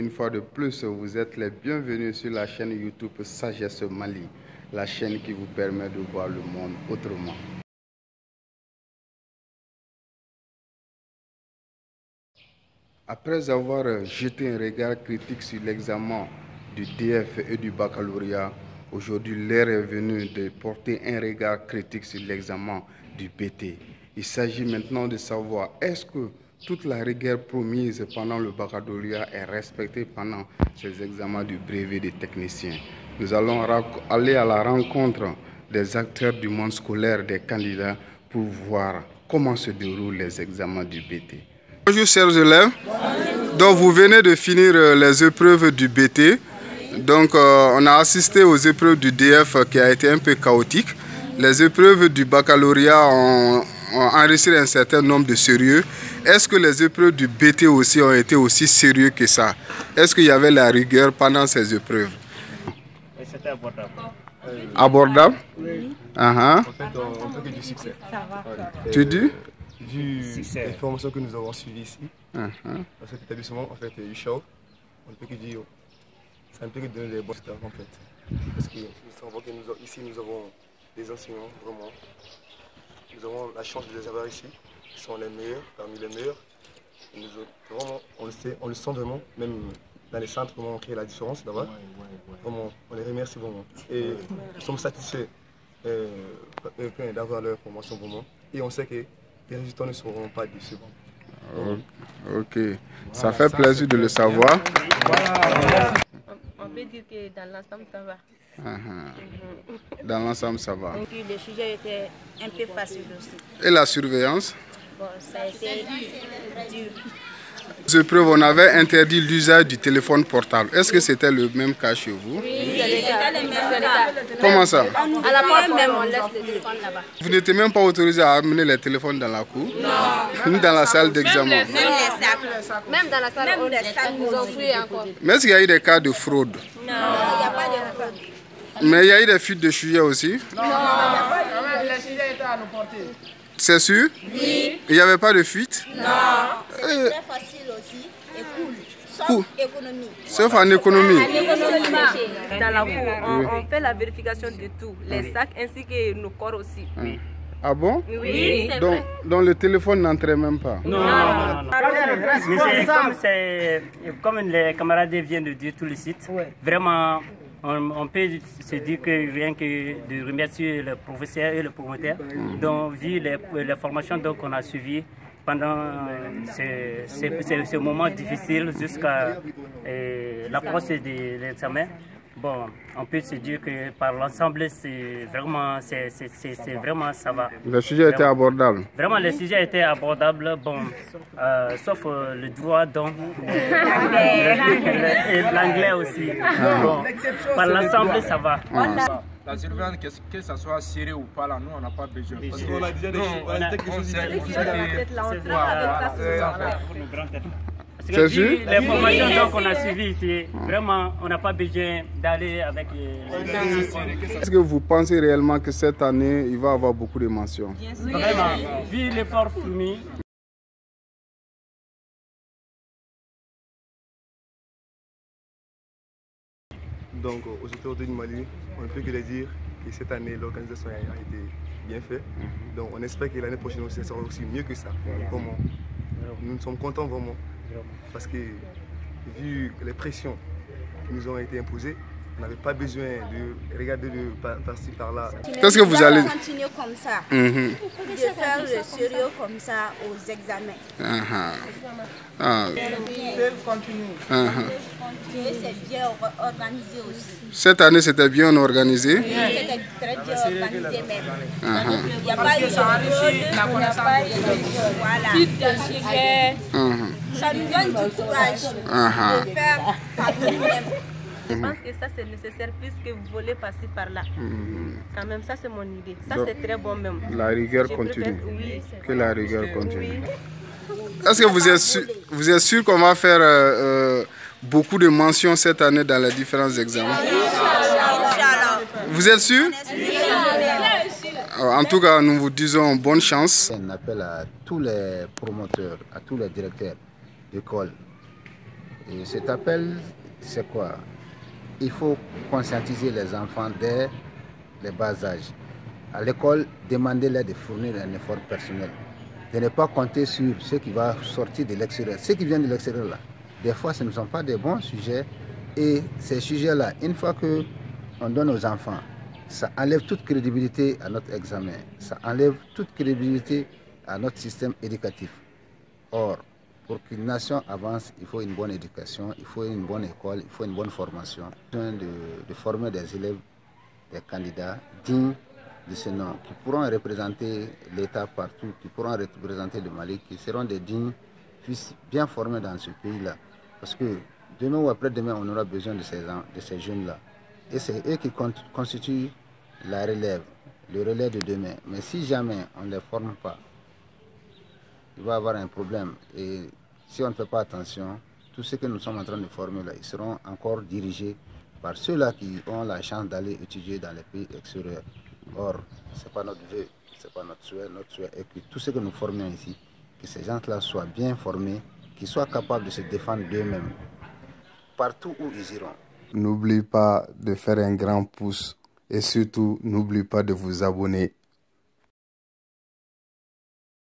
une fois de plus, vous êtes les bienvenus sur la chaîne YouTube Sagesse Mali, la chaîne qui vous permet de voir le monde autrement. Après avoir jeté un regard critique sur l'examen du DF et du baccalauréat, aujourd'hui l'heure est venue de porter un regard critique sur l'examen du BT. Il s'agit maintenant de savoir est-ce que toute la rigueur promise pendant le baccalauréat est respectée pendant ces examens du brevet des techniciens. Nous allons aller à la rencontre des acteurs du monde scolaire, des candidats, pour voir comment se déroulent les examens du BT. Bonjour chers élèves. Donc vous venez de finir les épreuves du BT. Donc on a assisté aux épreuves du DF qui a été un peu chaotique. Les épreuves du baccalauréat ont enregistré un certain nombre de sérieux. Est-ce que les épreuves du BT aussi ont été aussi sérieux que ça? Est-ce qu'il y avait la rigueur pendant ces épreuves? C'était abordable. Abordable? Oui. En fait, on fait que du succès. Ça va. Tu dis? Vu les formations que nous avons suivies ici, dans cet établissement, en fait, UCHAO, on ne peut que dire, c'est un peu que donner les bons stars en fait. Parce que ici, nous avons des enseignants, vraiment. Nous avons la chance de les avoir ici. Ils sont les meilleurs, parmi les meilleurs. Et nous, vraiment, on le sent vraiment, même dans les centres, vraiment, on crée la différence là-bas. Vraiment, on les remercie vraiment. Et nous sommes satisfaits d'avoir leur formation vraiment. Et on sait que les résultats ne seront pas déçus. Ok, ça fait plaisir de le savoir. On peut dire que dans l'ensemble ça va. Dans l'ensemble ça va. Donc le sujet était un peu facile aussi. Et la surveillance? Bon, ça a été dur. Aux épreuves, on avait interdit l'usage du téléphone portable. Est-ce que c'était le même cas chez vous? Oui, c'était le même cas. Comment ça? À la porte même, on laisse le téléphone là-bas. Vous n'étiez même pas autorisé à amener les téléphones dans la cour? Non. Ni dans la salle d'examen? Même les sacs. Même dans la salle, on les sacs nous ont fouillé encore. Mais est-ce qu'il y a eu des cas de fraude? Non, il n'y a pas de fraude. Mais il y a eu des fuites de sujets aussi? Non, les sujets étaient à nos portées. C'est sûr? Oui. Il n'y avait pas de fuite? Non. C'est très facile aussi et cool. Sauf économie. Sauf en économie. Dans la cour, on fait la vérification de tout, les sacs ainsi que nos corps aussi. Ah bon? Oui, c'est vrai. Donc le téléphone n'entrait même pas? Non. Mais comme les camarades viennent de dire tout le site, vraiment, on peut se dire que rien que de remercier le professeur et le promoteur, donc vu les formations qu'on a suivies pendant ce moment difficile jusqu'à l'approche de l'examen. Bon, on peut se dire que par l'ensemble, c'est vraiment ça va. Le sujet était abordable. Vraiment, le sujet était abordable, bon, sauf le droit, donc, et l'anglais aussi. Bon, par l'ensemble, ça va. La surveillance, que ça soit sérieux ou pas, là, nous, on n'a pas besoin. Parce qu'on a déjà Parce que vu les formations qu'on a suivies ici, vraiment, on n'a pas besoin d'aller avec les... Est-ce que vous pensez réellement que cette année, il va y avoir beaucoup de mentions? Vraiment, vu l'effort fourni. Donc, aux autorités du Mali, on ne peut que les dire que cette année, l'organisation a été bien faite. Donc, on espère que l'année prochaine aussi, ça sera aussi mieux que ça. Vraiment. Nous sommes contents vraiment. Parce que, vu les pressions qui nous ont été imposées, on n'avait pas besoin de regarder par-ci, par-là. Qu'est-ce que vous allez continuer comme ça, de faire le sérieux comme ça aux examens. Ils peuvent continuer. C'est bien organisé aussi. Cette année, c'était bien organisé? Oui, c'était très bien organisé même. Il n'y a pas eu de fraude, il n'y a pas eu de sujet. Ça nous donne du courage de faire par nous-mêmes. Je pense que ça c'est nécessaire puisque vous voulez passer par là. Quand même, ça c'est mon idée. Ça c'est très bon même. La rigueur continue. Oui, que la rigueur continue. Est-ce que vous êtes sûr qu'on va faire beaucoup de mentions cette année dans les différents examens? Vous êtes sûr? En tout cas, nous vous disons bonne chance. Un appel à tous les promoteurs, à tous les directeurs d'école Et cet appel, c'est quoi? Il faut conscientiser les enfants dès les bas âges. À l'école, demandez-leur de fournir un effort personnel. De ne pas compter sur ce qui va sortir de l'extérieur. Ce qui vient de l'extérieur, là, des fois, ce ne sont pas des bons sujets. Et ces sujets-là, une fois qu'on donne aux enfants, ça enlève toute crédibilité à notre examen. Ça enlève toute crédibilité à notre système éducatif. Or, pour qu'une nation avance, il faut une bonne éducation, il faut une bonne école, il faut une bonne formation. Il faut de former des élèves, des candidats dignes de ce nom, qui pourront représenter l'État partout, qui pourront représenter le Mali, qui seront des dignes, fils bien formés dans ce pays-là. Parce que demain ou après-demain, on aura besoin de ces jeunes-là. Et c'est eux qui constituent la relève, le relais de demain. Mais si jamais on ne les forme pas, il va y avoir un problème. Et si on ne fait pas attention, tous ceux que nous sommes en train de former là, ils seront encore dirigés par ceux-là qui ont la chance d'aller étudier dans les pays extérieurs. Or, ce n'est pas notre vœu, ce n'est pas notre souhait est que tous ceux que nous formons ici, que ces gens-là soient bien formés, qu'ils soient capables de se défendre d'eux-mêmes, partout où ils iront. N'oubliez pas de faire un grand pouce et surtout, n'oubliez pas de vous abonner.